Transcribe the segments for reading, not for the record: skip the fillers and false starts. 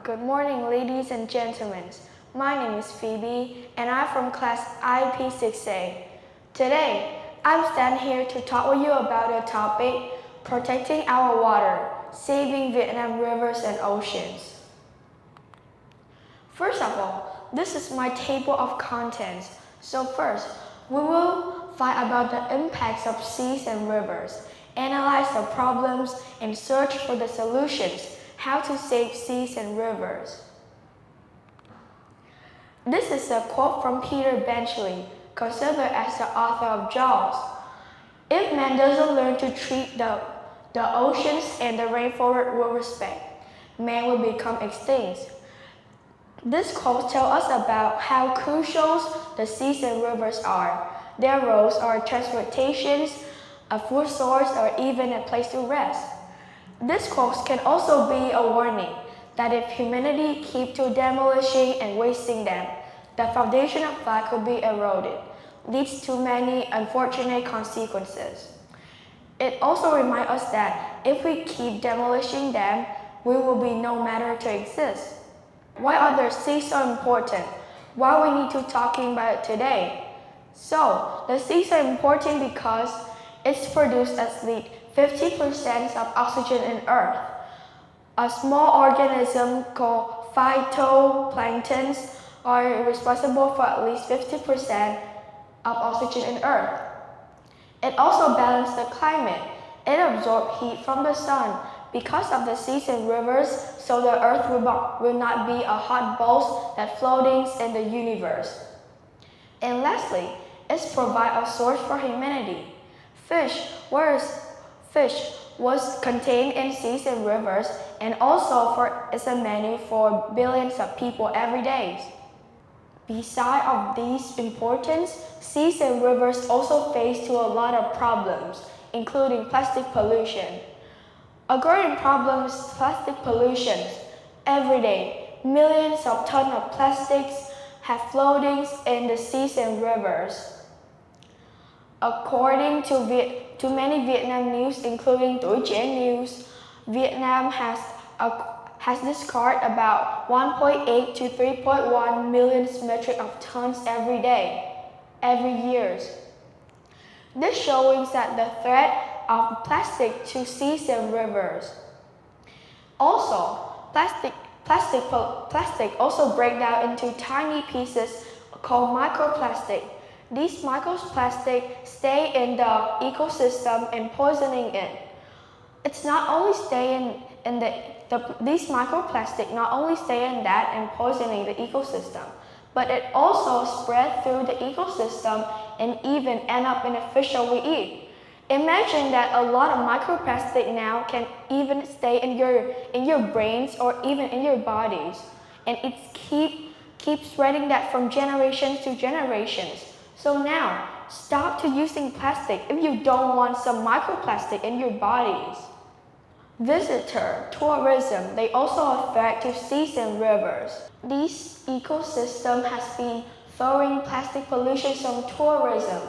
Good morning, ladies and gentlemen. My name is Phoebe, and I'm from class IP6A. Today, I'm standing here to talk with you about a topic, protecting our water, saving Vietnam rivers and oceans. First of all, this is my table of contents. So first, we will find about the impacts of seas and rivers, analyze the problems, and search for the solutions, how to save seas and rivers. This is a quote from Peter Benchley, considered as the author of Jaws. If man doesn't learn to treat the oceans and the rainforest with respect, man will become extinct. This quote tells us about how crucial the seas and rivers are. Their roles are transportations, a food source, or even a place to rest. This quote can also be a warning that if humanity keeps to demolishing and wasting them, the foundation of life could be eroded, leads to many unfortunate consequences. It also reminds us that if we keep demolishing them, we will be no matter to exist. Why are the seas so important? Why we need to talking about it today? So, the seas are important because it's produced at least 50% of oxygen in Earth. A small organism called phytoplanktons are responsible for at least 50% of oxygen in Earth. It also balances the climate. It absorbs heat from the sun. Because of the seas and rivers, so the Earth will not be a hot ball that floating in the universe. And lastly, it provides a source for humanity. Fish was contained in seas and rivers, and also is a menu for billions of people every day. Besides of these importance, seas and rivers also face to a lot of problems, including plastic pollution. A growing problem is plastic pollution. Every day, millions of tons of plastics have floatings in the seas and rivers. According to many Vietnam news, including Tuổi Trẻ News, Vietnam has discarded about 1.8 to 3.1 million metric tons every year. This shows that the threat of plastic to seas and rivers. Also, plastic also break down into tiny pieces called microplastic. These microplastics stay in the ecosystem and poisoning it. It's not only staying in these microplastics not only stay in that and poisoning the ecosystem, but it also spread through the ecosystem and even end up in the fish that we eat. Imagine that a lot of microplastic now can even stay in your brains or even in your bodies, and it keeps spreading that from generations to generations. So now, stop to using plastic if you don't want some microplastic in your bodies. Tourism, they also affect to seas and rivers. This ecosystem has been throwing plastic pollution from tourism.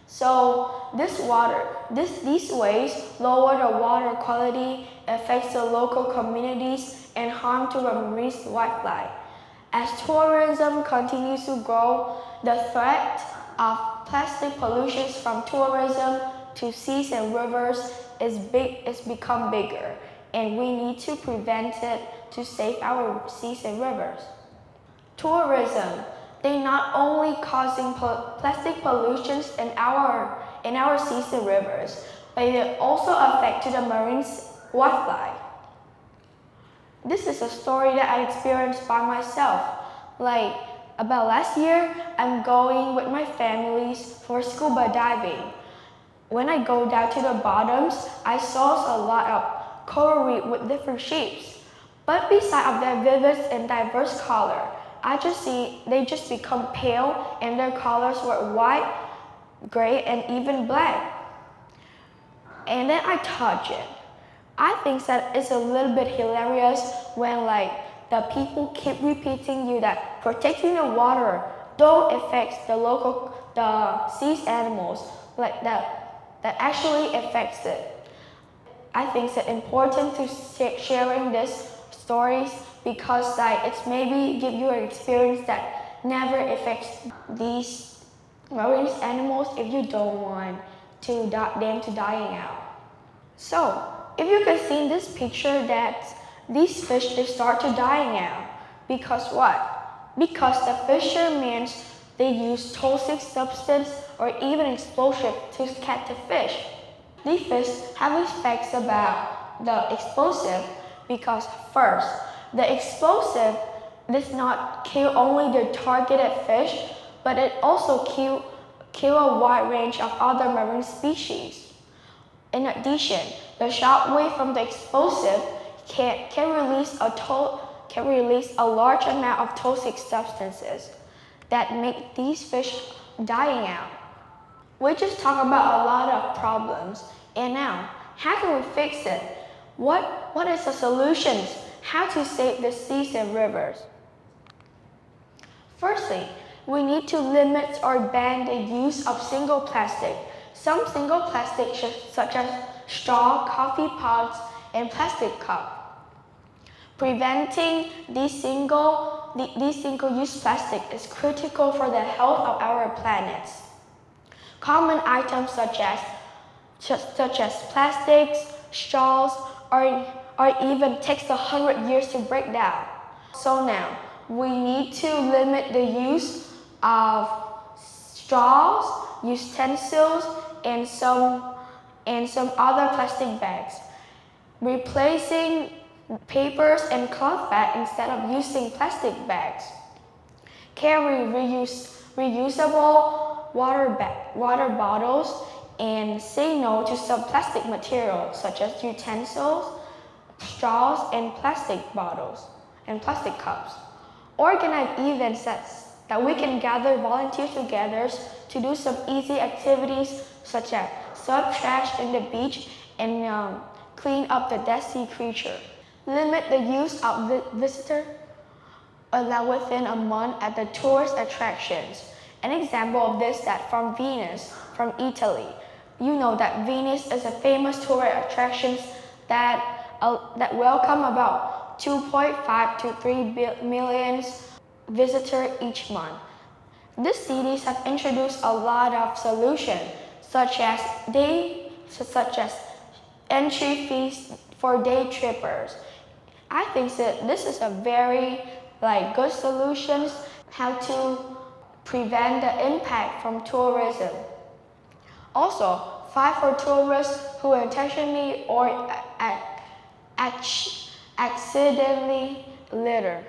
So these waste lower the water quality, affects the local communities, and harm to the marine wildlife. As tourism continues to grow, the threat of plastic pollution from tourism to seas and rivers is become bigger, and we need to prevent it to save our seas and rivers. Tourism, they not only causing plastic pollution in our seas and rivers, but it also affect the marine wildlife. This is a story that I experienced by myself. Like about last year, I'm going with my families for scuba diving. When I go down to the bottoms, I saw a lot of coral reef with different shapes. But besides of their vivid and diverse color, I just see they just become pale and their colors were white, gray, and even black. And then I touch it. I think that it's a little bit hilarious when the people keep repeating you that protecting the water don't affect the seas animals that actually affects it. I think it's important to sharing these stories because like it's maybe give you an experience that never affects these marine animals if you don't want them to dying out. So if you can see in this picture that these fish, they start to dying out because what? Because the fishermen, they use toxic substance or even explosive to catch the fish. These fish have effects about the explosive because first, the explosive does not kill only the targeted fish, but it also kill a wide range of other marine species. In addition, the shock wave from the explosive can release a large amount of toxic substances that make these fish dying out. We just talked about a lot of problems, and now, how can we fix it? What is the solutions? How to save the seas and rivers? Firstly, we need to limit or ban the use of single plastic. Some single plastics such as straw, coffee pods, and plastic cups. Preventing these single-use plastic is critical for the health of our planet. Common items such as plastics, straws, or even takes 100 years to break down. So now, we need to limit the use of straws, utensils, and some other plastic bags. Replacing papers and cloth bags instead of using plastic bags. Carry reusable water bottles and say no to some plastic materials such as utensils, straws, and plastic bottles and plastic cups. Organize events that we can gather volunteers together to do some easy activities such as serve trash in the beach and clean up the dead sea creature. Limit the use of visitor allowed within a month at the tourist attractions. An example of this that from Venice, from Italy. You know that Venice is a famous tourist attraction that welcome about 2.5 to 3 million visitors each month. These cities have introduced a lot of solutions, such as entry fees for day trippers. I think that this is a very good solution how to prevent the impact from tourism. Also, fight for tourists who intentionally or accidentally litter.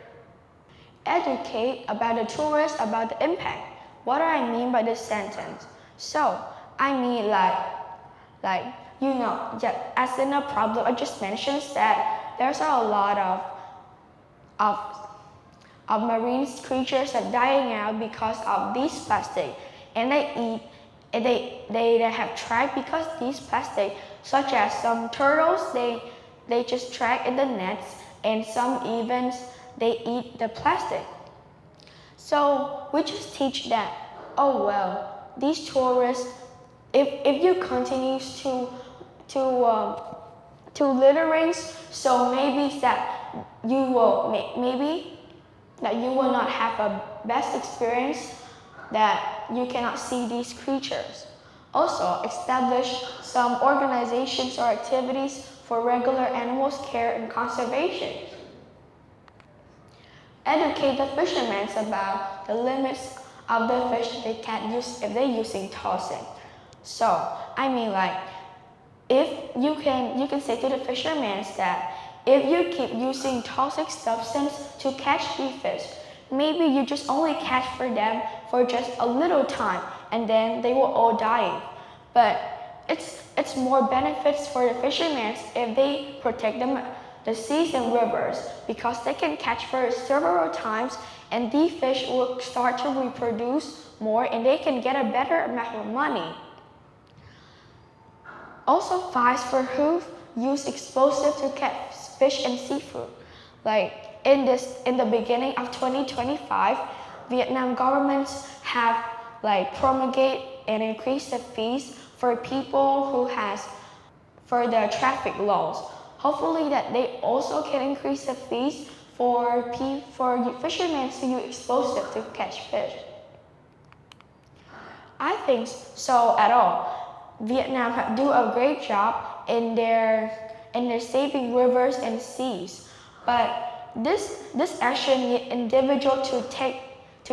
Educate about the tourists about the impact. What do I mean by this sentence? So, I mean as in a problem I just mentioned that there's a lot of marine creatures that are dying out because of these plastic, and they have trapped because these plastic, such as some turtles, they just track in the nets, and some even they eat the plastic. So we just teach that, oh well, these tourists, if you continue to littering, so maybe that you will not have a best experience, that you cannot see these creatures. Also, establish some organizations or activities for regular animals care and conservation. Educate the fishermen about the limits of the fish they can't use if they're using toxic. So, I mean if you can say to the fishermen that if you keep using toxic substance to catch the fish, maybe you just only catch for them for just a little time and then they will all die. But it's more benefits for the fishermen if they protect the seas and rivers, because they can catch for several times and these fish will start to reproduce more and they can get a better amount of money. Also, fines for who use explosives to catch fish and seafood. In the beginning of 2025, Vietnam governments have promulgate and increase the fees for people who for the traffic laws. Hopefully that they also can increase the fees for fishermen to use explosive to catch fish? I think so at all. Vietnam do a great job in their saving rivers and seas, but this action needs individuals to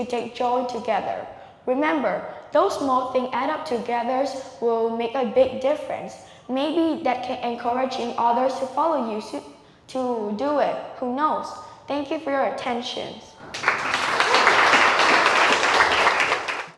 take joy together. Remember, those small things add up together will make a big difference. Maybe that can encouraging others to follow you to do it. Who knows? Thank you for your attention.